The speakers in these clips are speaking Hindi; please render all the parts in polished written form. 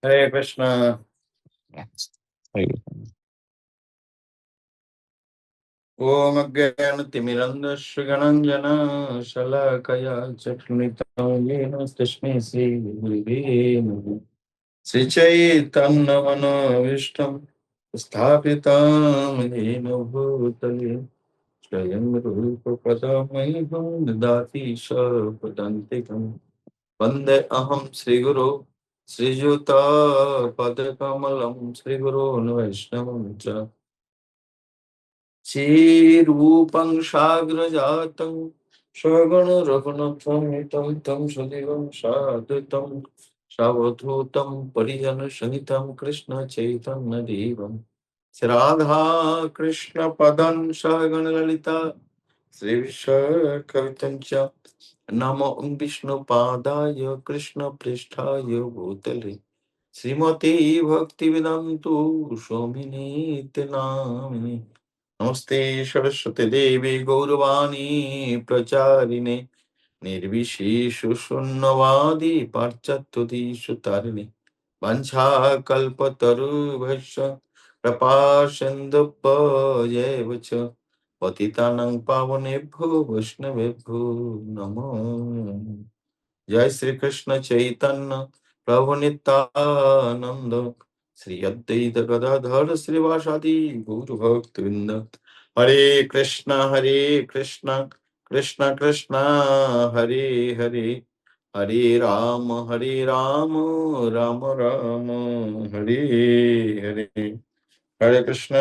हरे कृष्ण। ओम अज्ञानतिमिरन्धस्य गणाञ्जना शलाकया चक्षुरुन्मिलितं येन तस्मै श्रीगुरुवे नमः। श्रीचैतन्यमनोभीष्टं स्थापितं येन भूतले स्वयं रूपपदमह्यं ददाति स्वपदान्तिकम्। वन्दे अहं श्रीगुरो श्रीयुतपदकमलं श्रीगुरोन् वैष्णवं च श्रीरूपं साग्रजातं स्वगण रघुनाथं तं सजीवं साद्वैतं सावधूतं परिजनसहितं कृष्ण चैतन्य देवं राधा कृष्ण पदं सहगण ललिता श्रीविशाखवितं च नमो विष्णुपादाय कृष्णपृष्ठाय भूतले श्रीमते भक्तिवेदान्तु स्वामिनीति नामिने। नमस्ते सरस्वती देवी गौरवाणी प्रचारिणे निर्विशेष शून्यवादी पाश्चात्यदेश तारिणे वंशाकल्पतरुभ्यश्च कृपा सिन्धुभ्यैव च पतितानां पावनेभ्यो वैष्णवेभ्यो नमो। जय श्री कृष्ण चैतन्य प्रभु नित्यानंद श्री अद्वैत गदाधर श्रीवासादि गौर भक्तवृंद। हरे कृष्ण कृष्ण कृष्ण हरे हरे हरे राम राम राम हरे हरे। हरे कृष्ण।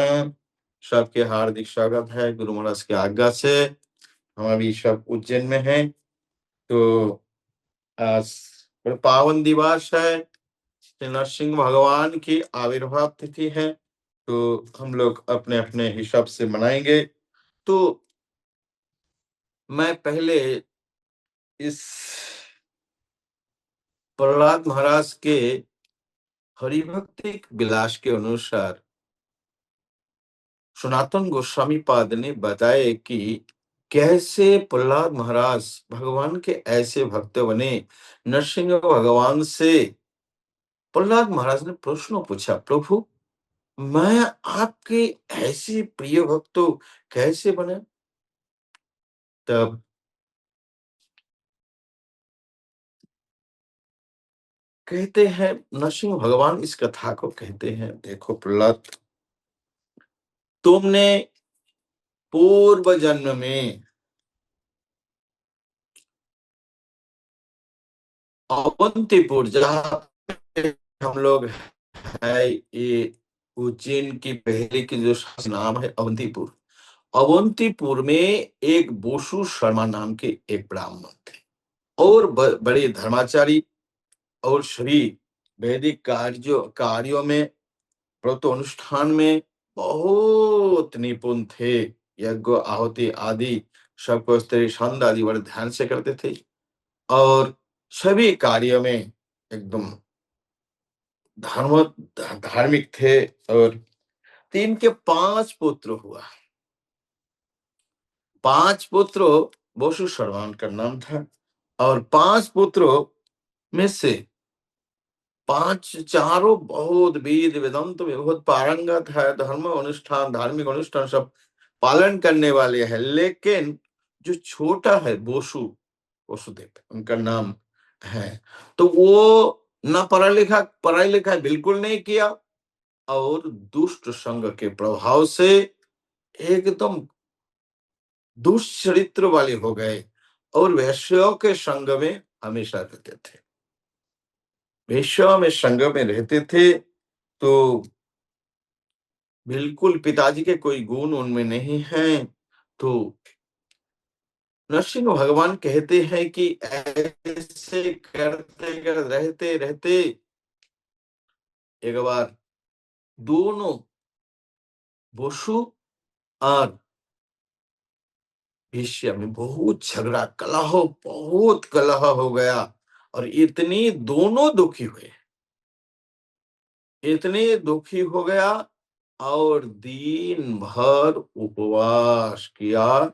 सबके हार्दिक स्वागत है गुरु महाराज की आज्ञा से। हम अभी सब उज्जैन में हैं, तो आज पावन दिवस है, श्री नरसिंह भगवान की आविर्भाव तिथि है, तो हम लोग अपने अपने हिसाब से मनाएंगे। तो मैं पहले इस प्रहलाद महाराज के हरिभक्ति विलास के अनुसार सनातन गोस्वामी पाद ने बताया कि कैसे प्रहलाद महाराज भगवान के ऐसे भक्त बने। नरसिंह भगवान से प्रहलाद महाराज ने प्रश्न पूछा, प्रभु मैं आपके ऐसे प्रिय भक्त कैसे बने? तब कहते हैं नरसिंह भगवान इस कथा को कहते हैं, देखो प्रहलाद, तुमने पूर्व जन्म में अवंतीपुर, जहाँ पे हम लोग है, ये उज्जैन की पहले की जो नाम है अवंतीपुर, अवंतीपुर में एक बोसु शर्मा नाम के एक ब्राह्मण थे और बड़े धर्माचारी और सभी वैदिक कार्यों में, व्रत अनुष्ठान में बहुत निपुण थे। यज्ञ आहुति आदि सबको स्त्री छंद आदि बड़े ध्यान से करते थे और सभी कार्यों में एकदम धर्म धार्मिक थे। और तीन के 5 पुत्र हुआ। 5 पुत्र बोसु शर्मा का नाम था और 5 पुत्रों में से 5 चारों बहुत वेद वेदांत में बहुत पारंगत है, धर्म अनुष्ठान धार्मिक अनुष्ठान सब पालन करने वाले हैं। लेकिन जो छोटा है बोसु, वसुदेव उनका नाम है, तो वो ना पढ़ाई लिखा बिल्कुल नहीं किया और दुष्ट संग के प्रभाव से एकदम दुष्चरित्र वाले हो गए और वैश्यों के संग में हमेशा रहते थे। वैश्यों में संग में रहते थे तो बिल्कुल पिताजी के कोई गुण उनमें नहीं है। तो नरसिंह भगवान कहते हैं कि ऐसे करते कर रहते रहते एक बार दोनों बोसु और भीष्म में बहुत झगड़ा बहुत कलह हो गया और इतने दुखी हो गया और दिन भर उपवास किया,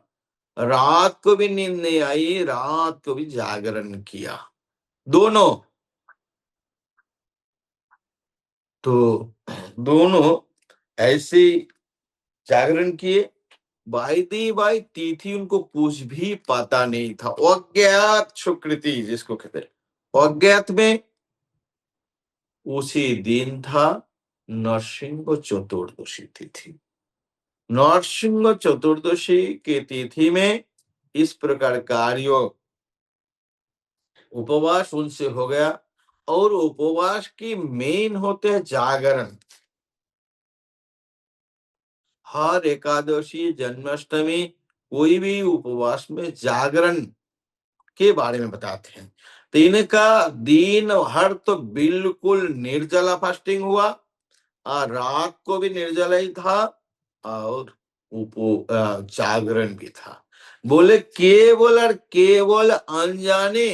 रात को भी नींद नहीं आई, रात को भी जागरण किया। दोनों तो दोनों ऐसे जागरण किए। वायदी बाई तिथि उनको कुछ भी पता नहीं था। अज्ञात सुकृति जिसको कहते हैं। अज्ञात में उसी दिन था नरसिंह चतुर्दशी तिथि। नरसिंह चतुर्दशी की तिथि में इस प्रकार कार्य उपवास उनसे हो गया। और उपवास की मेन होते हैं जागरण। हर एकादशी, जन्माष्टमी, कोई भी उपवास में जागरण के बारे में बताते हैं। तो इनका दिन भर तो बिल्कुल निर्जला फास्टिंग हुआ और रात को भी निर्जला ही था और जागरण भी था। बोले केवल और केवल अनजाने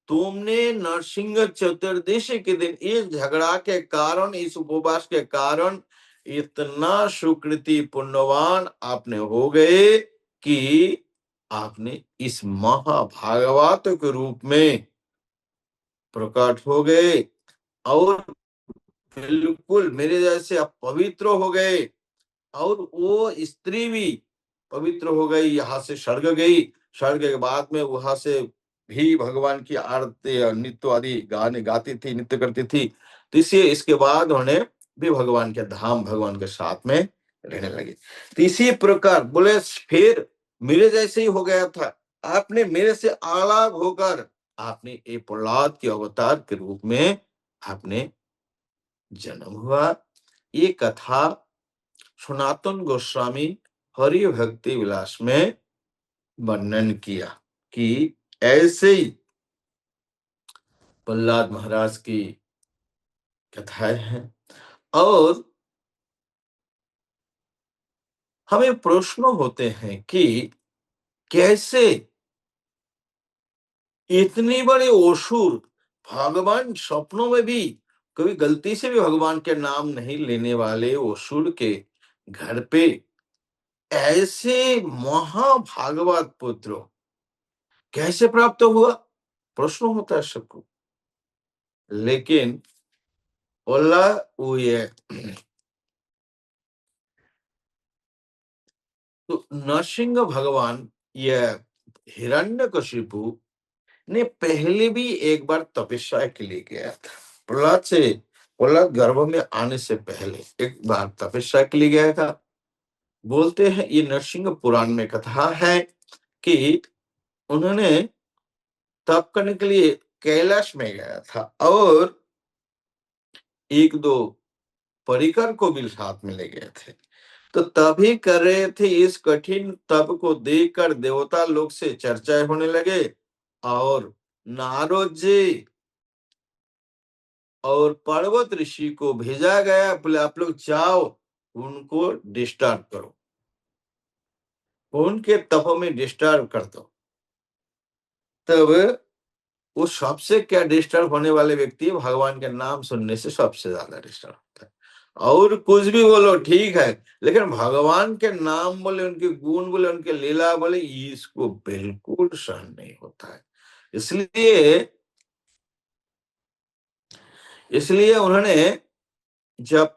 तुमने नरसिंह चतुर्दशी के दिन इस झगड़ा के कारण, इस उपवास के कारण इतना सुकृति पुण्यवान आपने हो गए कि आपने इस महाभागवत के रूप में प्रकट हो गए और बिल्कुल मेरे जैसे आप पवित्र हो गए। और वो स्त्री भी पवित्र हो गई, यहाँ से स्वर्ग गई। स्वर्ग के बाद में वहां से भी भगवान की आरती और नित्य आदि गाने गाती थी, नृत्य करती थी। तो इसलिए इसके बाद उन्हें भी भगवान के धाम, भगवान के साथ में रहने लगे। तो इसी प्रकार बोले फिर मेरे जैसे ही हो गया था। आपने मेरे से अलग होकर आपने एक प्रहलाद के अवतार के रूप में आपने जन्म हुआ। ये कथा सनातन गोस्वामी हरि भक्ति विलास में वर्णन किया कि ऐसे ही प्रहलाद महाराज की कथाएं हैं। और हमें प्रश्न होते हैं कि कैसे इतनी बड़ी असुर, भगवान स्वप्नों में भी कभी गलती से भी भगवान के नाम नहीं लेने वाले असुर के घर पे ऐसे महाभागवत पुत्र कैसे प्राप्त हुआ, प्रश्न होता है सबको। लेकिन बोला वो ये तो नरसिंह भगवान ये हिरण्यकशिपु ने पहले भी एक बार तपस्या के लिए गया था। प्रहलाद से, प्रहलाद गर्भ में आने से पहले एक बार तपस्या के लिए गया था। बोलते हैं ये नरसिंह पुराण में कथा है कि उन्होंने तप करने के लिए कैलाश में गया था और एक दो परिकर को भी साथ में ले गए थे। तो तभी कर रहे थे, इस कठिन तप को देखकर देवता लोग से चर्चाएं होने लगे। और नारद जी और पर्वत ऋषि को भेजा गया, बोले आप लोग जाओ उनको डिस्टर्ब करो, उनके तप में डिस्टर्ब कर दो। तब वो सबसे क्या डिस्टर्ब होने वाले व्यक्ति है, भगवान के नाम सुनने से सबसे ज्यादा डिस्टर्ब होता है। और कुछ भी बोलो ठीक है, लेकिन भगवान के नाम बोले, उनके गुण बोले, उनके लीला बोले, इसको बिल्कुल सहन नहीं होता है। इसलिए इसलिए उन्होंने जब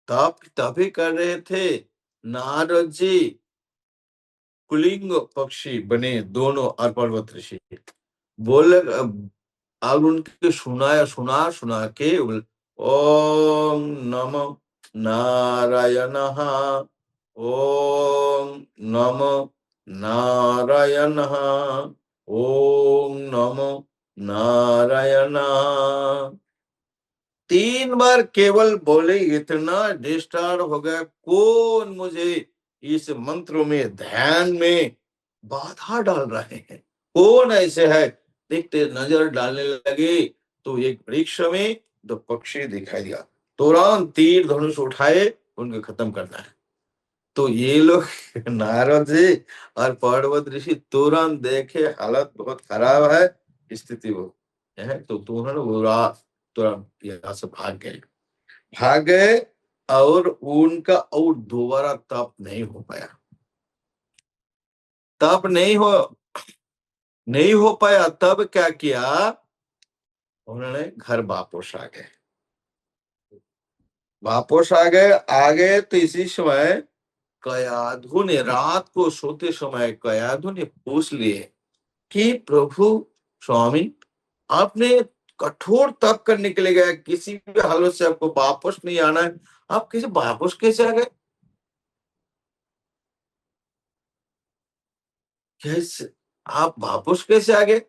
तप तभी कर रहे थे, नारद जी कुलिंग पक्षी बने दोनों और पर्वत ऋषि बोले। अब उनके सुना सुना के ओम नमो नारायणः, ओम नमो नारायणः, ओम नमो नारायणः। 3 बार केवल बोले, इतना डिस्टर्ब हो गया, कौन मुझे इस मंत्र में, ध्यान में बाधा डाल रहे हैं, कौन ऐसे है। देखते नजर डालने लगे तो एक वृक्ष में 2 पक्षी दिखाई दिया। तुरंत तीर धनुष उठाए, उनको खत्म करना है। तो ये लोग नारद जी और पर्वत ऋषि तुरंत देखे हालत बहुत खराब है, स्थिति वो है, तो तुरंत तुरंत यहाँ से भाग गए। और उनका और दोबारा तप नहीं हो पाया। तप नहीं हो पाया। तब क्या किया, उन्होंने घर वापस आ गए। वापस आ गए तो इसी समय कयाधु ने रात को सोते समय कयाधु ने पूछ लिए कि प्रभु स्वामी, आपने कठोर तप करने के लिए गए, किसी भी हालत से आपको वापस नहीं आना है, आप कैसे वापस कैसे आ गए? कैसे आप वापस कैसे आ गए?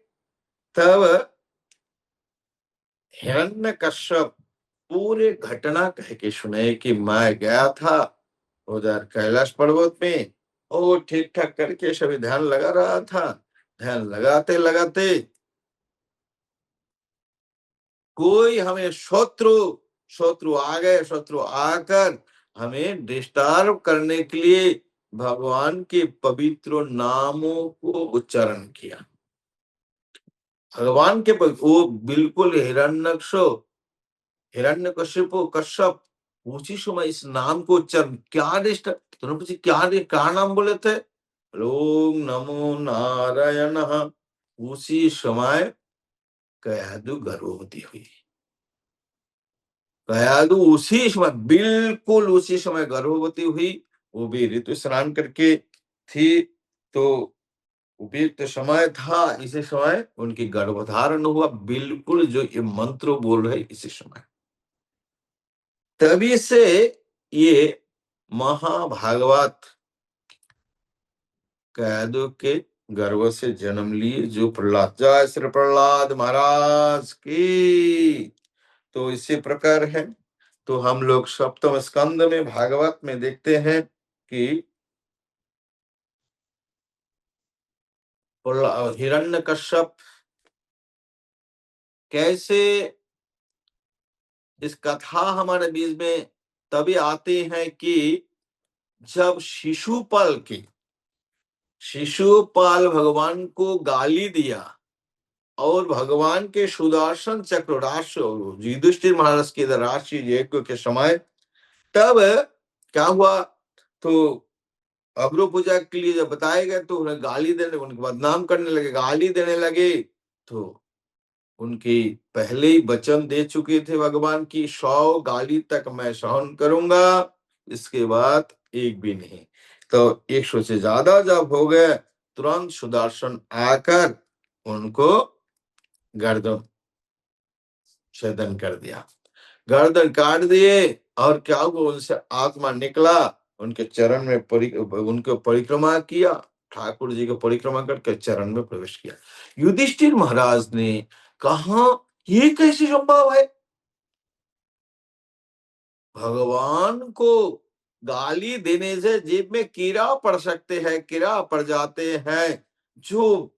तब हिरण्यकश्यप पूरे घटना कह के सुनाए कि मैं गया था उधर कैलाश पर्वत में और ठीक ठाक करके सभी ध्यान लगा रहा था। ध्यान लगाते लगाते कोई हमें शत्रु शत्रु आ गए। शत्रु आकर हमें डिस्टर्ब करने के लिए भगवान के पवित्र नामों को उच्चारण किया। भगवान के वो बिल्कुल हिरण्यकशिपु कश्यप उसी समय इस नाम को उच्चारण क्या डिस्टर्ब, तुमने पूछे क्या नाम बोले थे? ओम नमो नारायण। उसी समय कयादु गर्भवती हुई। कयादु उसी समय, बिल्कुल उसी समय गर्भवती हुई। वो भी ऋतु स्नान करके थी, तो उपयुक्त समय था। इसी समय उनकी गर्भधारण हुआ, बिल्कुल जो ये मंत्र बोल रहे इसी समय। तभी से ये महाभागवत कयादु के गर्भ से जन्म लिए जो प्रहलाद। जय श्री प्रहलाद महाराज की। तो इसी प्रकार है। तो हम लोग सप्तम स्कंद में भागवत में देखते हैं कि हिरण्यकश्यप कैसे, इस कथा हमारे बीच में तभी आते हैं कि जब शिशुपाल भगवान को गाली दिया और भगवान के सुदर्शन चक्र युधिष्ठिर महाराज के राशि यज्ञ के समय, तब क्या हुआ? तो अग्रो पूजा के लिए जब बताए गए तो उन्हें गाली देने, उनको बदनाम करने लगे, गाली देने लगे। तो उनकी पहले ही वचन दे चुके थे भगवान की 100 गाली तक मैं सहन करूंगा, इसके बाद एक भी नहीं। तो 100 से ज्यादा जब हो गए, तुरंत सुदर्शन आकर उनको गर्दन छेदन कर दिया, गर्दन काट दिए। और क्या हुआ? उनसे आत्मा निकला, उनके चरण में उनको परिक्रमा किया, ठाकुर जी को परिक्रमा करके चरण में प्रवेश किया। युधिष्ठिर महाराज ने कहा ये कैसे संभव है? भगवान को गाली देने से जेब में कीड़ा पड़ सकते हैं, कीड़ा पड़ जाते हैं। जो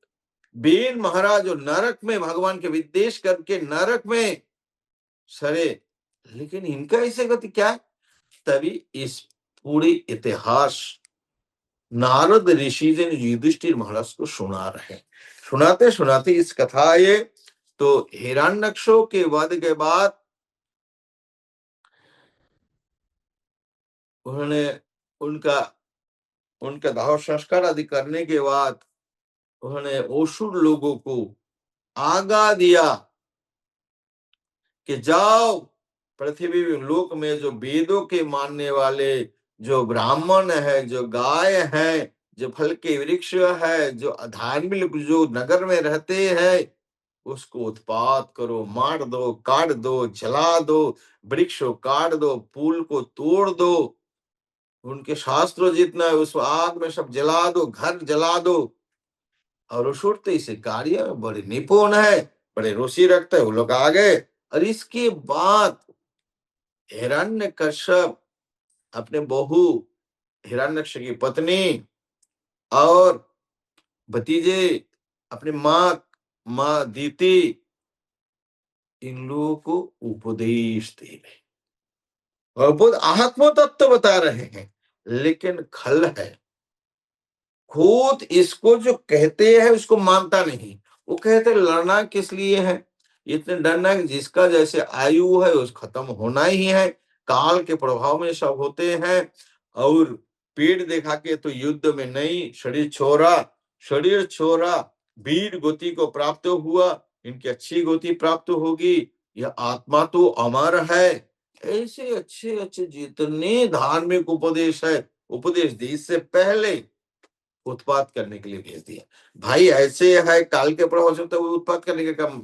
बेन महाराज जो नरक में भगवान के विद्वेष करके नरक में सड़े, लेकिन इनका ऐसे गति क्या है? तभी इस पूरे इतिहास नारद ऋषि जी ने युधिष्ठिर महाराज को सुना रहे। सुनाते सुनाते इस कथा ये, तो हिरण्यकश्यप के वध के बाद उन्होंने उनका उनका दाह संस्कार आदि करने के बाद उन्होंने असुर लोगों को आज्ञा दिया कि जाओ, पृथ्वी लोक में जो वेदों के मानने वाले जो ब्राह्मण है, जो गाय है, जो फल के वृक्ष है, जो धार्मिक जो नगर में रहते हैं, उसको उत्पात करो, मार दो, काट दो, जला दो, वृक्ष को काट दो, पुल को तोड़ दो, उनके शास्त्र जितना है उस आग में सब जला दो, घर जला दो। और असुर तो इस कार्य में बड़े निपुण है, बड़े रुचि रखते हैं, वो लोग आ गए। और इसके बाद हिरण्यकश्यप अपने बहू हिरण्यक्ष की पत्नी और भतीजे अपने माँ दीति, इन लोगों को उपदेश दे रहे और बहुत आत्म तत्व बता रहे हैं। लेकिन खल है, खुद इसको जो कहते हैं उसको मानता नहीं। वो कहते लड़ना किस लिए है, इतने डरना है कि जिसका जैसे आयु है उस खत्म होना ही है, काल के प्रभाव में सब होते हैं। और पेड़ देखा के तो युद्ध में नहीं, शरीर छोरा वीर गति को प्राप्त हुआ, इनकी अच्छी गति प्राप्त होगी, यह आत्मा तो अमर है, ऐसे अच्छे-अच्छे जितने धार्मिक उपदेश है, उपदेश दिए, इससे पहले उत्पात करने के लिए भेज दिया। भाई ऐसे है काल के प्रवचन तो वो उत्पात करने का काम।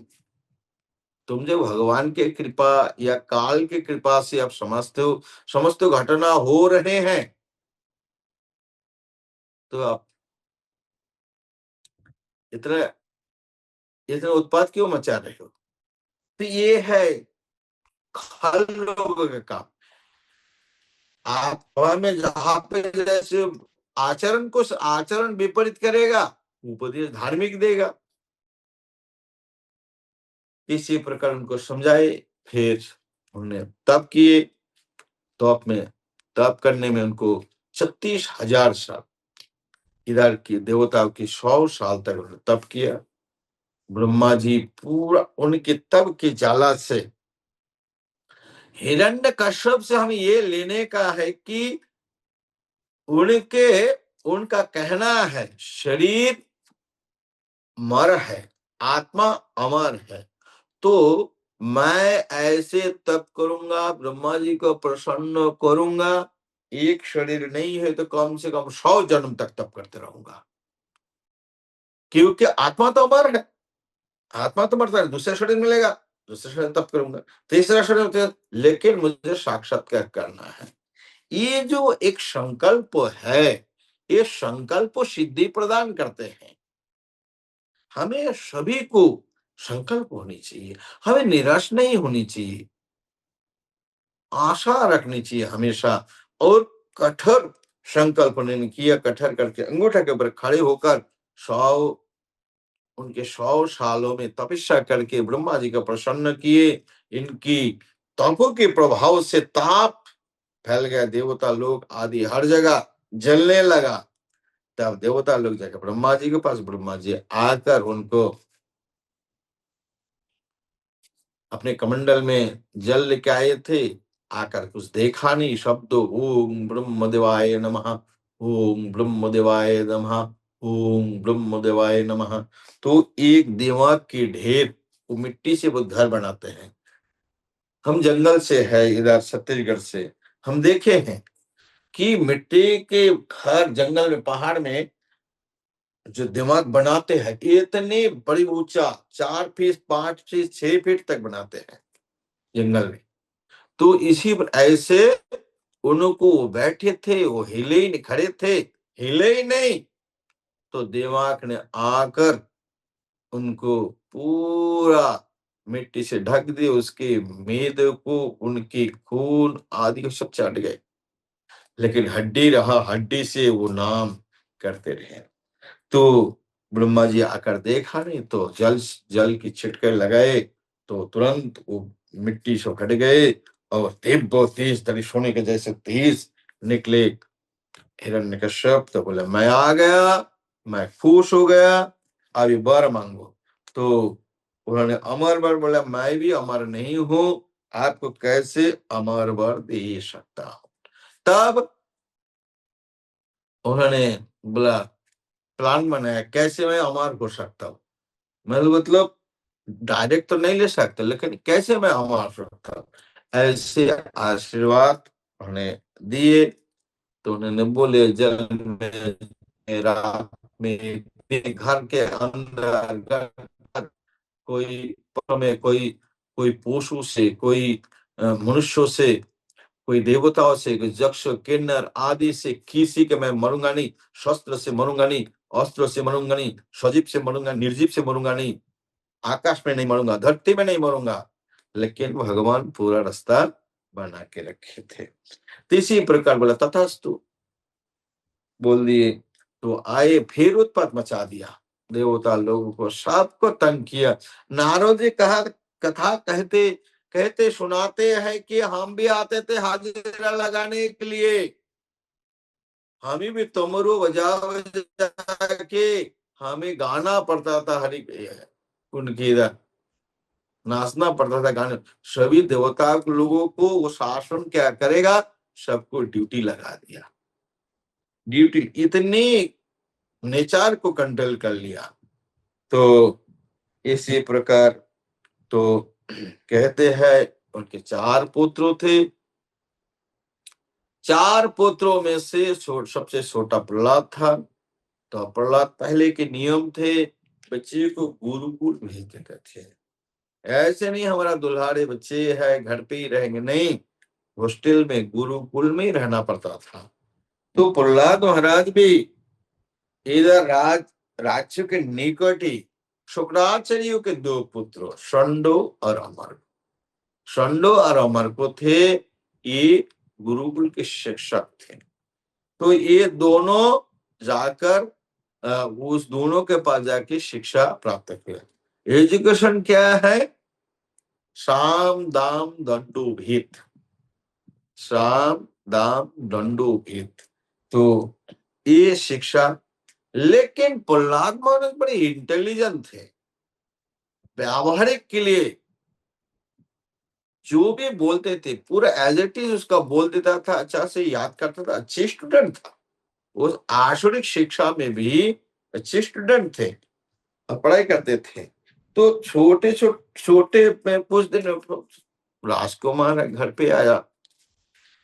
तुम जो भगवान के कृपा या काल की कृपा से आप समझते हो घटना हो रहे हैं, तो आप इतना इतना उत्पात क्यों मचा रहे हो? तो ये है खल लोगों का काम। आप हवा में जहाँ पे जैसे आचरण विपरीत करेगा, उपदेश धार्मिक देगा। इसी प्रकार उनको समझाए, फिर उन्होंने तप किए। तप में तप करने में उनको 36,000 साल, इधर की देवताओं की 100 साल तक उन्होंने तप किया। ब्रह्मा जी पूरा उनके तप की ज्वाला से, हिरण्यकश्यप से हमें ये लेने का है कि उनके उनका कहना है शरीर मर है, आत्मा अमर है। तो मैं ऐसे तप करूंगा, ब्रह्मा जी को प्रसन्न करूंगा। एक शरीर नहीं है तो कम से कम 100 जन्म तक तप करते रहूंगा, क्योंकि आत्मा तो अमर है। आत्मा तो मरता है, दूसरा शरीर मिलेगा, दूसरा शरीर तप करूंगा, तीसरा शरीर, लेकिन मुझे साक्षात्कार करना है। ये जो एक संकल्प है, ये संकल्प सिद्धि प्रदान करते हैं। हमें सभी को संकल्प होनी चाहिए, हमें निराश नहीं होनी चाहिए, आशा रखनी चाहिए हमेशा, और कठोर संकल्प नहीं किया, कठोर करके अंगूठे के ऊपर खड़े होकर 100 उनके 100 सालों में तपस्या करके ब्रह्मा जी को प्रसन्न किए। इनकी तपों के प्रभाव से ताप फैल गया, देवता लोग आदि हर जगह जलने लगा। तब देवता लोग जाकर ब्रह्मा जी के पास, ब्रह्मा जी आकर उनको अपने कमंडल में जल लेके आए थे। आकर कुछ देखा नहीं, शब्द ओम ब्रह्मदेवाय नमः, ओम ब्रह्मदेवाय नमः, ओम ब्रह्मदेवाय नमः। तो एक दिमाग की ढेर, वो मिट्टी से वो घर बनाते हैं। हम जंगल से है, इधर छत्तीसगढ़ से हम देखे हैं कि मिट्टी के घर जंगल में, पहाड़ में जो दिमाग बनाते हैं, इतने बड़ी ऊंचा 4 फीट 5 फीट 6 फीट तक बनाते हैं जंगल में। तो इसी पर ऐसे उनको वो बैठे थे, वो हिले ही नहीं, खड़े थे, हिले ही नहीं। तो दिमाग ने आकर उनको पूरा मिट्टी से ढक दिया, उसके मेद को, उनकी खून आदि को सब चाट गए, लेकिन हड्डी रहा, हड्डी से वो नाम करते रहे। तो ब्रह्मा जी आकर देखा नहीं, तो जल की छिटके लगाए, तो तुरंत वो मिट्टी से हट गए, और दिव्य तेज तरी सोने के जैसे तेज निकले। हिरण्यकश्यप तो बोले मैं आ गया, मैं खुश हो गया, अभी वर मांगो। तो उन्होंने अमर वर बोला, मैं भी अमर नहीं हूं, आपको कैसे अमर वर दे सकता हूं। तब उन्होंने बोला, प्लान बनाया कैसे मैं अमर हो सकता हूँ। मतलब डायरेक्ट तो नहीं ले सकते, लेकिन कैसे मैं अमर हो सकता हूँ, ऐसे आशीर्वाद उन्होंने दिए। तो उन्होंने बोले, जल में, रात में, घर के अंदर, कोई में, कोई कोई पशु से, कोई मनुष्यों से, कोई देवताओं से, कोई यक्ष किन्नर आदि से किसी के मैं मरूंगा नहीं। शस्त्र से मरूंगा नहीं, अस्त्र से मरूंगा नहीं, सजीव से मरूंगा, निर्जीव से मरूंगा नहीं, आकाश में नहीं मरूंगा, धरती में नहीं मरूंगा। लेकिन भगवान पूरा रास्ता बना के रखे थे। तो इसी प्रकार बोला तथास्तु बोल दिए। तो आए, फिर उत्पात मचा दिया, देवता लोगों को सबको तंग किया। नारद जी कहा, कथा कहते कहते सुनाते हैं कि हम भी आते थे हाजिरा लगाने के लिए, हमें भी तमरु बजा बजा के हमें गाना पड़ता था, हरि उनकी नाचना पड़ता था, गाने। सभी देवता लोगों को वो शासन क्या करेगा, सबको ड्यूटी लगा दिया। ड्यूटी इतनी नेचर को कंट्रोल कर लिया। तो इसी प्रकार, तो कहते हैं उनके 4 पुत्र थे। 4 पुत्रों में से सबसे छोटा प्रहलाद था। तो प्रहलाद पहले के नियम थे, बच्चे को गुरुकुल भेज देते थे। ऐसे नहीं हमारा दुल्हाड़े बच्चे है घर पे ही रहेंगे, नहीं, हॉस्टल में गुरुकुल में ही रहना पड़ता था। तो प्रहलाद महाराज भी इधर राज्य के निकट ही शुक्राचार्य के 2 पुत्र शंडो और अमर, शंडो और अमर को थे, ये गुरुकुल के शिक्षक थे। तो ये दोनों जाकर उस दोनों के पास जाके शिक्षा प्राप्त किया। एजुकेशन क्या है? साम दाम दंडो भेद, साम दाम दंडो भेद। तो ये शिक्षा, लेकिन प्रहलाद महाराज बड़े इंटेलिजेंट थे। व्यावहारिक के लिए जो भी बोलते थे पूरा एज इट इज उसका बोल देता था, अच्छा से याद करता था, अच्छे स्टूडेंट था। उस आसुरिक शिक्षा में भी अच्छे स्टूडेंट थे और पढ़ाई करते थे। तो छोटे में कुछ दिन राजकुमार है, घर पे आया,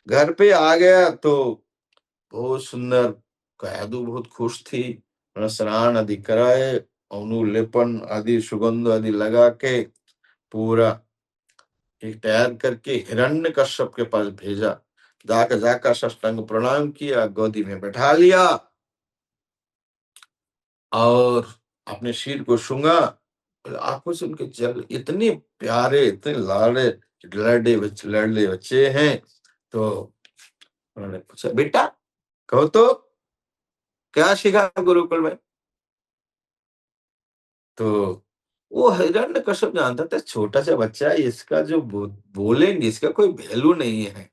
घर पे आ गया तो बहुत सुंदर, कयादू बहुत खुश थी, स्नान आदि कराए, लेपन आदि सुगंध आदि लगा के पूरा एक तैयार करके हिरण्यकश्यप के पास भेजा। जाकर जाकर साष्टांग प्रणाम किया, गोदी में बैठा लिया और अपने सिर को सूंघा। आंखों से उनके जल, इतने प्यारे, इतने लड़ले बच्चे हैं। तो उन्होंने पूछा, बेटा कहो तो क्या सीखा गुरुकुल में? तो वो हिरण्यकश्यप जानता था छोटा सा बच्चा है, इसका जो बोलेंगे इसका कोई वैल्यू नहीं है।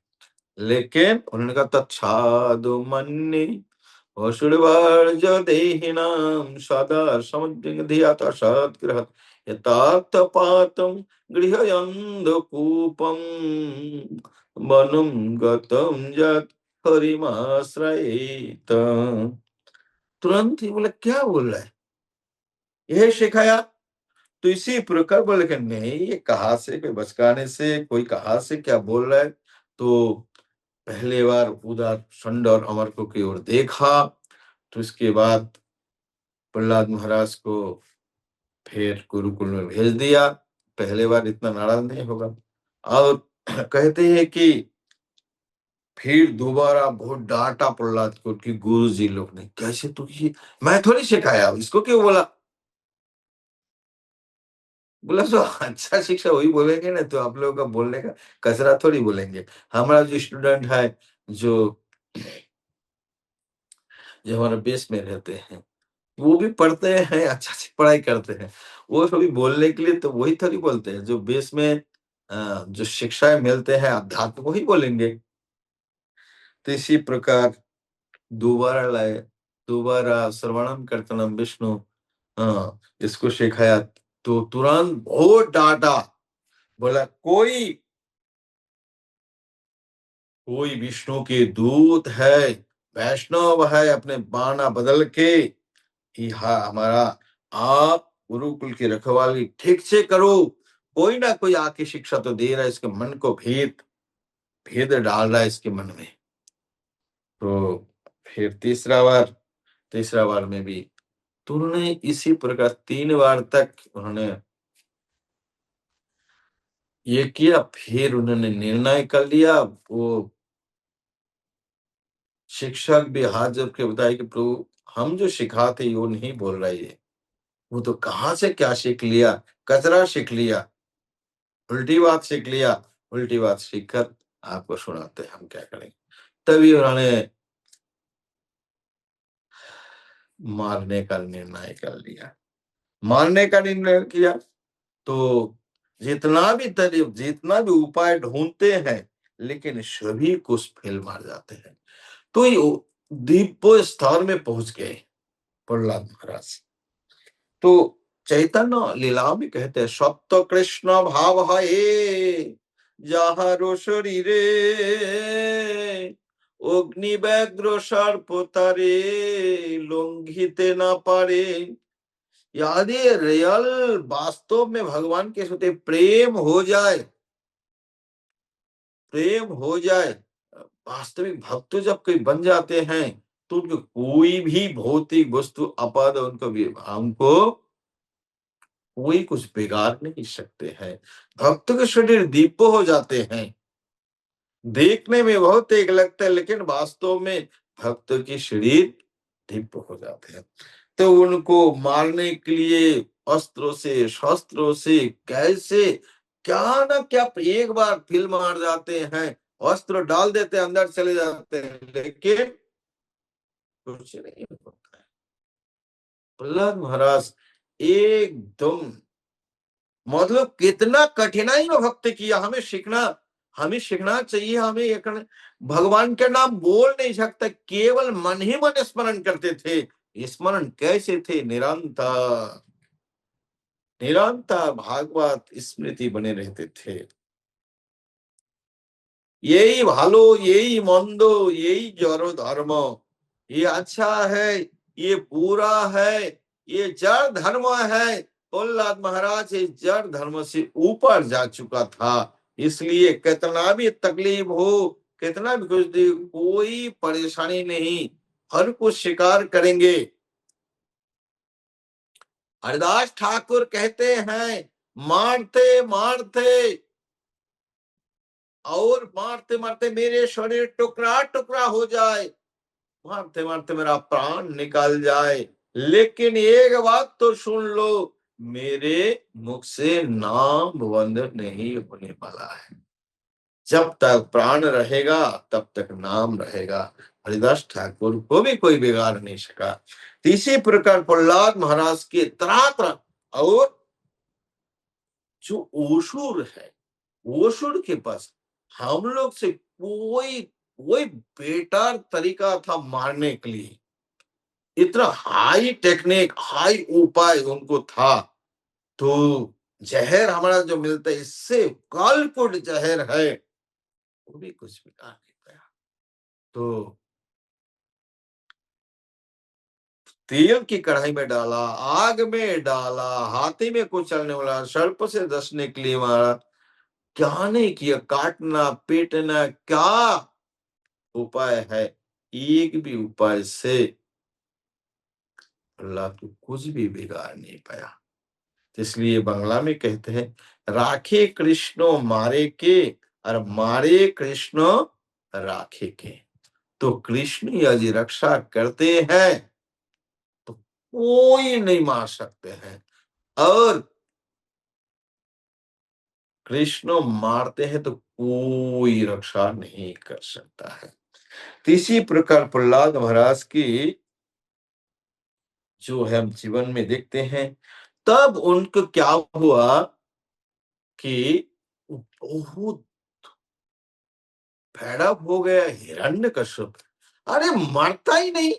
लेकिन उन्होंने कहा, तच्छादो मन्ये असुरवर्ज देहिनां सदा समुद्धियात सत्कृत यथार्थपातं गृहयन्धकूपं वनं गतं यत् हरिमाश्रयेत। तुरंत ही बोले, क्या बोल रहा है, यह सिखाया? तो इसी प्रकार बोले कि नहीं, ये कहाँ से, कोई बचकाने से, कोई कहाँ से क्या बोल रहा है। तो पहले बार उधर षंड और अमरको की ओर देखा, तो इसके बाद प्रहलाद महाराज को फिर गुरुकुल में भेज दिया। पहले बार इतना नाराज नहीं होगा। और कहते हैं कि फिर दोबारा बहुत डांटा प्रहलाद को कि गुरुजी लोग ने, कैसे तू ये, मैं थोड़ी सिखाया, इसको क्यों बोला? बोला तो अच्छा शिक्षा वही बोलेंगे ना, तो आप लोगों का बोलने का कचरा थोड़ी बोलेंगे। हमारा जो स्टूडेंट है, जो जो हमारे बेस में रहते हैं, वो भी पढ़ते हैं, अच्छा से पढ़ाई करते हैं। वो सभी बोलने के लिए तो वही थोड़ी बोलते हैं, जो बेस में जो शिक्षाएँ मिलते हैं अध्यात्म वही बोलेंगे। तो इसी प्रकार दोबारा लाए, दोबारा श्रवणम कीर्तनम विष्णु, इसको सिखाया। तो तुरंत बहुत डाँटा, बोला कोई विष्णु के दूत है, वैष्णव है, अपने बाणा बदल के कि हाँ हमारा, आप गुरुकुल की रखवाली ठीक से करो। कोई ना कोई आके शिक्षा तो दे रहा है, इसके मन को भेद भेद डाल रहा है इसके मन में। तो फिर तीसरा बार में भी तो उन्होंने इसी प्रकार 3 बार तक उन्होंने ये किया। फिर उन्होंने निर्णय कर लिया। वो शिक्षक भी हाथ जोड़ के बताए कि प्रभु, हम जो सिखाते वो नहीं बोल रहा है ये, वो तो कहाँ से क्या सीख लिया, कचरा सीख लिया, उल्टी बात सीख लिया, उल्टी बात सीख कर आपको सुनाते हैं, हम क्या करेंगे। तभी उन्होंने मारने का निर्णय कर लिया। मारने का निर्णय किया तो जितना भी उपाय ढूंढते हैं, लेकिन सभी को फेल मार जाते हैं। तो ये दिव्य स्थान में पहुंच गए प्रहलाद महाराज। तो चैतन्य लीला भी कहते हैं, सत्य कृष्ण भाव है যাহারো শরীরে অগ্নিব্যাঘ্র সর্প তারে লঙ্ঘিতে না पारे। यदि रियल वास्तव में भगवान के साथ प्रेम हो जाए, प्रेम हो जाए, वास्तविक भक्त जब कोई बन जाते हैं, तो उनको कोई भी भौतिक वस्तु अपद उनको कोई कुछ बिगाड़ नहीं सकते हैं। भक्त के शरीर दिव्य हो जाते हैं। देखने में बहुत एक लगता है, लेकिन वास्तव में भक्त की शरीर दिव्य हो जाते हैं। तो उनको मारने के लिए अस्त्रों से, शस्त्रों से कैसे क्या ना क्या एक बार फिल मार जाते हैं, अस्त्र डाल देते हैं, अंदर चले जाते हैं, लेकिन कुछ नहीं होता है। प्रहलाद महाराज एकदम मतलब कितना कठिनाई में भक्ति किया, हमें सीखना चाहिए। हमें एक भगवान के नाम बोल नहीं सकते, केवल मन ही मन स्मरण करते थे। स्मरण कैसे थे? निरंतर निरंतर भागवत स्मृति बने रहते थे। यही ভালো, यही মন্দ, यही जड़ धर्म, ये अच्छा है, ये बुरा है, ये जड़ धर्म है। प्रहलाद महाराज इस जड़ धर्म से ऊपर जा चुका था। इसलिए कितना भी तकलीफ हो, कितना भी कुछ कोई परेशानी नहीं, हर कुछ स्वीकार करेंगे। हरिदास ठाकुर कहते हैं, मारते मारते और मारते मारते मेरे शरीर टुकड़ा टुकड़ा हो जाए, मारते मारते मेरा प्राण निकल जाए, लेकिन एक बात तो सुन लो, मेरे मुख से नाम बंद नहीं होने वाला है। जब तक प्राण रहेगा तब तक नाम रहेगा। हरिदास ठाकुर को भी कोई बिगाड़ नहीं सका। तो इसी प्रकार प्रहलाद महाराज के तरह तरह और जो ओसुर है, ओसुर के पास हम लोग से कोई कोई बेटर तरीका था मारने के लिए। इतना हाई टेक्निक, हाई उपाय उनको था। तो जहर हमारा जो मिलता है, इससे कालकुट जहर है, वो भी कुछ भी कहा नहीं पाया। तो तेल की कढ़ाई में डाला, आग में डाला, हाथी में कुचलने वाला, सर्प से डसने के लिए मारा, क्या नहीं किया, काटना पीटना, क्या उपाय है? एक भी उपाय से अल्लाह को कुछ भी बिगाड़ नहीं पाया। तो इसलिए बांग्ला में कहते हैं, राखे कृष्ण मारे के और मारे कृष्ण राखे के। तो कृष्ण यदि रक्षा करते हैं तो कोई नहीं मार सकते हैं, और कृष्ण मारते हैं तो कोई रक्षा नहीं कर सकता है। तो इसी प्रकार प्रहलाद महाराज की जो है हम जीवन में देखते हैं, तब उनको क्या हुआ कि बहुत फेड अप हो गया हिरण्यकश्यप। अरे मरता ही नहीं,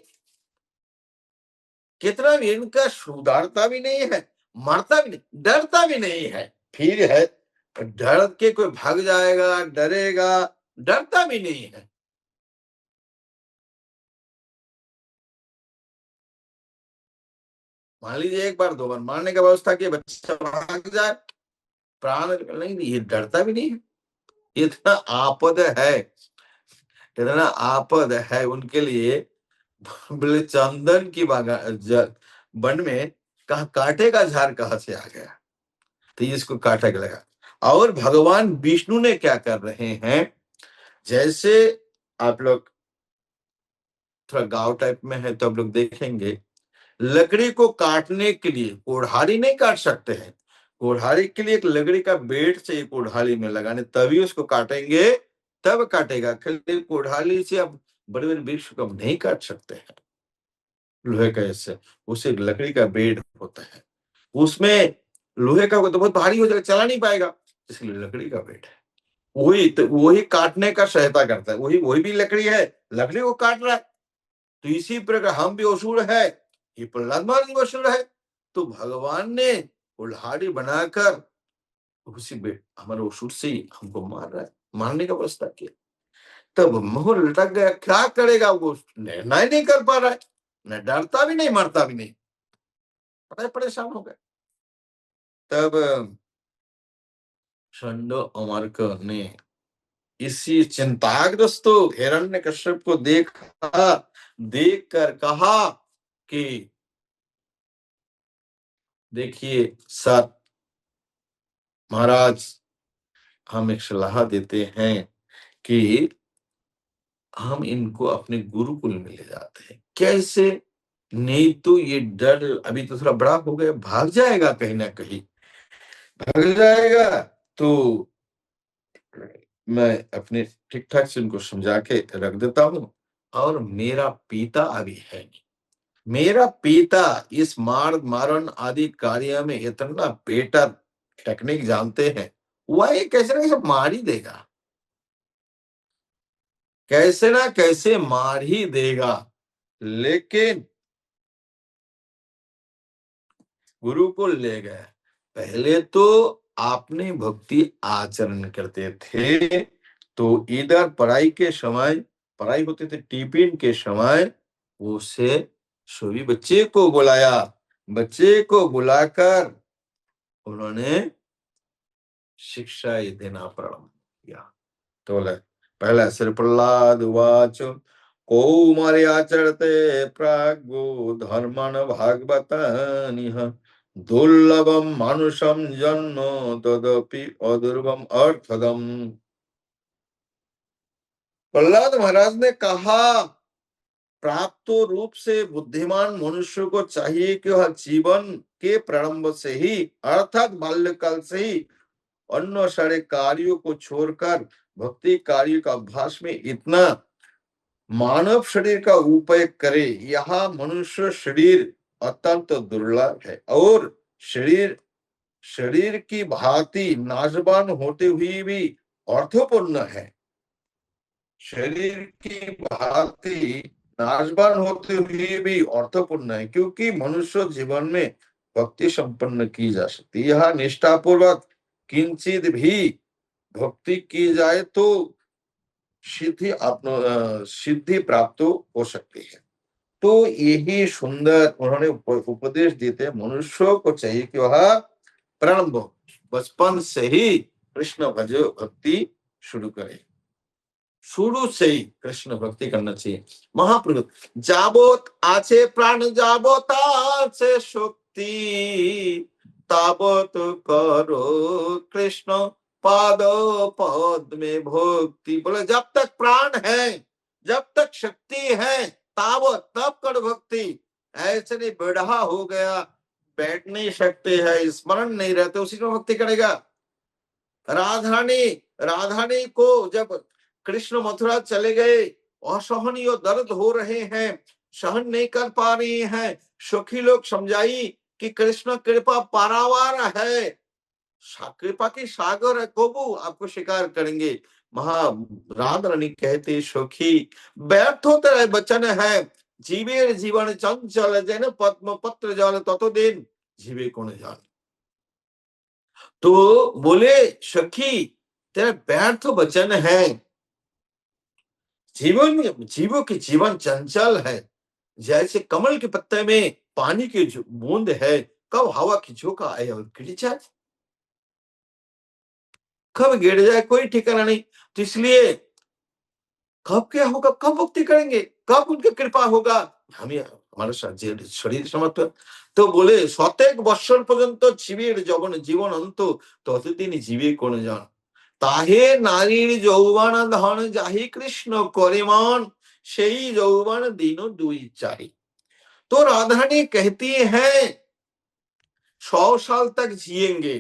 कितना भी इनका सुधरता भी नहीं है, मरता भी नहीं, डरता भी नहीं है। फिर है, डर के कोई भाग जाएगा, डरेगा, डरता भी नहीं है। मान लीजिए एक बार दो बार मारने का व्यवस्था की, बच्चा भाग जाए, प्राण नहीं, ये डरता भी नहीं है। इतना आपद है, इतना आपद है उनके लिए। बोले चंदन की बागा वन में कहा कांटे का झाड़ कहाँ से आ गया, तो इसको काटा लगा। और भगवान विष्णु ने क्या कर रहे हैं, जैसे आप लोग थोड़ा गांव टाइप में है तो आप लोग देखेंगे, लकड़ी को काटने के लिए कोढ़ाली नहीं काट सकते हैं, कोढ़ाली के लिए एक लकड़ी का बेट चाहिए कोढ़ाली में लगाने, तभी उसको काटेंगे, तब काटेगा। खाली कोढ़ाली से आप बड़े बड़े वृक्ष को आप नहीं काट सकते हैं, लोहे का ऐसे, उसे लकड़ी का बेड होता है, उसमें लोहे का होगा तो बहुत भारी हो जाएगा, चला नहीं पाएगा, इसलिए लकड़ी का बेड है। वही काटने का सहायता करता है, वही वही भी लकड़ी है, लकड़ी को काट रहा है। तो इसी प्रकार हम भी असुर है, ये प्रहलाद महाराज भी असुर है। तो भगवान ने कुल्हाड़ी बनाकर उसी बेड हमारे असुर से ही हमको मार रहा है, मारने का व्यवस्था किया। तब मोह लटक गया, क्या करेगा, वो निर्णय नहीं कर पा रहा है, न डरता भी नहीं, मरता भी नहीं, बड़ा परेशान हो गए। तब शंडो अमार्क ने इसी चिंताग्रस्त हिरण्यकश्यप को देख कर कहा कि देखिए सर महाराज, हम एक सलाह देते हैं कि हम इनको अपने गुरुकुल में ले जाते हैं। कैसे? नहीं तो ये डर अभी तो थोड़ा बड़ा हो गया, भाग जाएगा कहीं न कहीं, भाग जाएगा। तो मैं अपने ठीक-ठाक से उनको समझा के रख देता हूँ और मेरा पिता अभी है नहीं। मेरा पिता इस मारण आदि कार्य में इतना बेटर टेक्निक जानते हैं, वह ये कैसे न कैसे मार ही देगा। कैसे ना कैसे मार ही देगा। लेकिन गुरुकुल ले गए। पहले तो आपने भक्ति आचरण करते थे, तो इधर पढ़ाई होती थी टिफिन के समय, उसे सभी बच्चे को बुलाया। बच्चे को बुलाकर उन्होंने शिक्षाएँ देना प्रारंभ किया। तो बोले पहले श्री प्रह्लाद उवाच कौमार्याचरते प्राज्ञो धर्मन् भागवतानिह दुर्लभम मानुषम जन्म तदपि अदुर्लभम अर्थदम। प्रहलाद महाराज ने कहा प्राप्त रूप से बुद्धिमान मनुष्य को चाहिए कि वह जीवन के प्रारंभ से ही अर्थात बाल्यकाल से ही अन्य सारे कार्यों को छोड़कर भक्ति कार्य का अभ्यास में इतना मानव शरीर का उपयोग करे। यहाँ मनुष्य शरीर अत्यंत दुर्लभ है और शरीर शरीर की भांति नाशवान होते हुए भी अर्थपूर्ण है। शरीर की भांति नाशवान होते हुए भी अर्थपूर्ण है, क्योंकि मनुष्य जीवन में भक्ति संपन्न की जा सकती है। यह निष्ठापूर्वक किंचित भी भक्ति की जाए तो सिद्धि प्राप्त हो सकती है। तो यही सुंदर उन्होंने उपदेश देते, मनुष्य को चाहिए कि वह प्रारंभ बचपन से ही कृष्ण भक्ति शुरू करे। शुरू से ही कृष्ण भक्ति करना चाहिए। महाप्रभु जाबोत आछे प्राण जाबोत आछे शक्ति ताबत करो कृष्ण पाद पद में भक्ति। बोले जब तक प्राण है, जब तक शक्ति है, ताबत तब कर भक्ति। ऐसे नहीं बूढ़ा हो गया, बैठ नहीं सकते है, स्मरण नहीं रहते, उसी में भक्ति करेगा। राधारानी राधारानी को जब कृष्ण मथुरा चले गए, असहनीय दर्द हो रहे हैं, सहन नहीं कर पा रही हैं, सखी लोग समझाई कि कृष्ण कृपा पारावार है, कृपा की सागर है, कबू आपको स्वीकार करेंगे। महा राधारानी कहते सखी व्यर्थ तेरा वचन है, जीवेर जीवन चंचल जैन पद्म पत्र जल ततो दिन जीवे कौन जान। तो बोले सखी तेरा व्यर्थ वचन है, जीवन में जीवों के जीवन चंचल है, जैसे कमल के पत्ते में पानी की जो बूंद है, कब हवा की झोंका आए और गिर जाए, कब गिर जाए कोई ठिकाना नहीं। तो इसलिए कब क्या होगा, कब मुक्ति करेंगे, कब उनकी कृपा होगा, हमें हमारा शरीर समर्थ। तो बोले शतेक বৎসর পর্যন্ত জীবের জীবন অন্ত ততদিন জীবে কোন জন তাহে নারীর যৌবন ধন যাহি কৃষ্ণ করে মন সেই যৌবन दिन दुई चाही। तो राधारानी कहती हैं 100 साल तक जिएंगे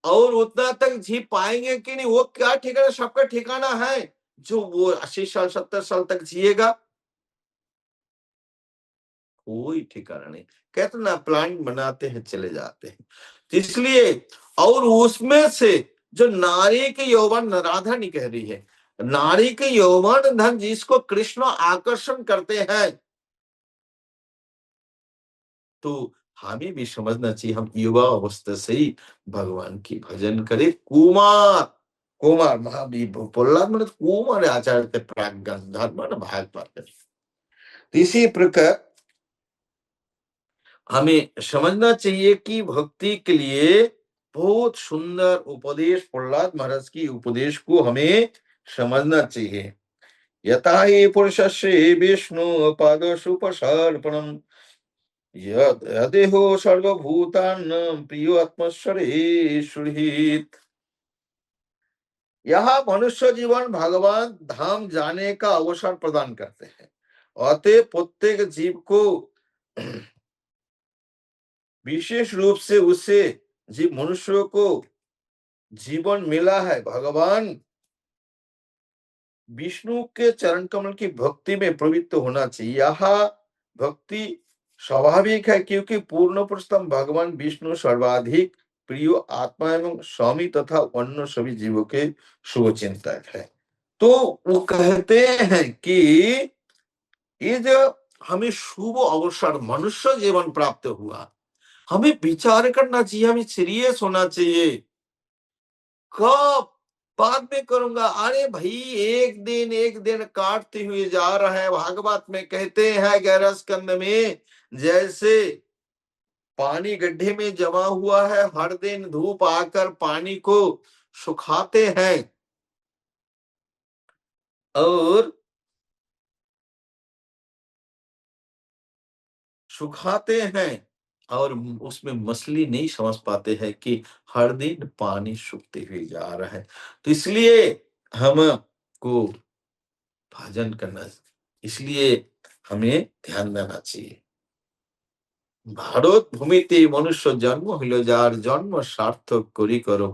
और उतना तक जी पाएंगे कि नहीं वो क्या ठिकाना, सबका ठिकाना है। जो वो 80 साल 70 साल तक जिएगा, कोई ठिकाना नहीं। कहते ना प्लान बनाते हैं चले जाते हैं। तो इसलिए और उसमें से जो नारी के यौवन, राधा नहीं कह रही है, नारी के यौवन धन जिसको कृष्ण आकर्षण करते हैं, तो हमें भी समझना चाहिए हम युवा अवस्था से ही भगवान की भजन करें। कुमार कुमार महावीर प्रहलाद मतलब कुमार आचार्य थे, प्राज्ञ धर्म भाग पाते। इसी प्रकार हमें समझना चाहिए कि भक्ति के लिए बहुत सुंदर उपदेश प्रहलाद महाराज की उपदेश को हमें समझना चाहिए। यथा हि पुरुषस्य विष्णु पादोषुपसर्पणम् यदेहो सर्वभूतानां प्रियो आत्मस्वरेषुहित। यहाँ मनुष्य जीवन भगवान धाम जाने का अवसर प्रदान करते हैं। अतः प्रत्येक जीव को विशेष रूप से उसे जीव मनुष्य को जीवन मिला है भगवान विष्णु के चरण कमल की भक्ति में प्रवृत्त होना चाहिए। यह भक्ति स्वाभाविक है क्योंकि पूर्ण पुरुषोत्तम भगवान विष्णु सर्वाधिक प्रिय आत्मा एवं स्वामी तथा अन्य सभी जीवों के शुभचिंतक है। तो वो कहते हैं कि ये जो हमें शुभ अवसर मनुष्य जीवन प्राप्त हुआ, हमें विचार करना चाहिए, हमें सीरियस होना चाहिए। कब बाद में करूंगा, अरे भाई एक दिन काटते हुए जा रहा है। भागवत में कहते हैं 11 स्कंद में, जैसे पानी गड्ढे में जमा हुआ है, हर दिन धूप आकर पानी को सुखाते हैं और सुखाते हैं और उसमें मछली नहीं समझ पाते हैं कि हर दिन पानी सूखते हुए जा रहा है। तो इसलिए हमको भजन करना, इसलिए हमें ध्यान देना चाहिए। भारत भूमिते मनुष्य जन्म हইল যার जन्म सार्थक करी करो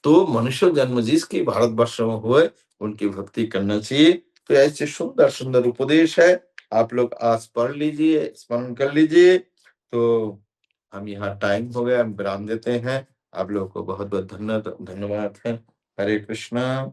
तो मनुष्य जन्म जिसकी भारतवर्ष में हुए उनकी भक्ति करना चाहिए। तो ऐसे सुंदर सुंदर उपदेश है, आप लोग आज पढ़ लीजिए, स्मरण कर लीजिए। तो हम यहाँ टाइम हो गया, हम विराम देते हैं। आप लोगों को बहुत बहुत धन्यवाद है। हरे कृष्णा।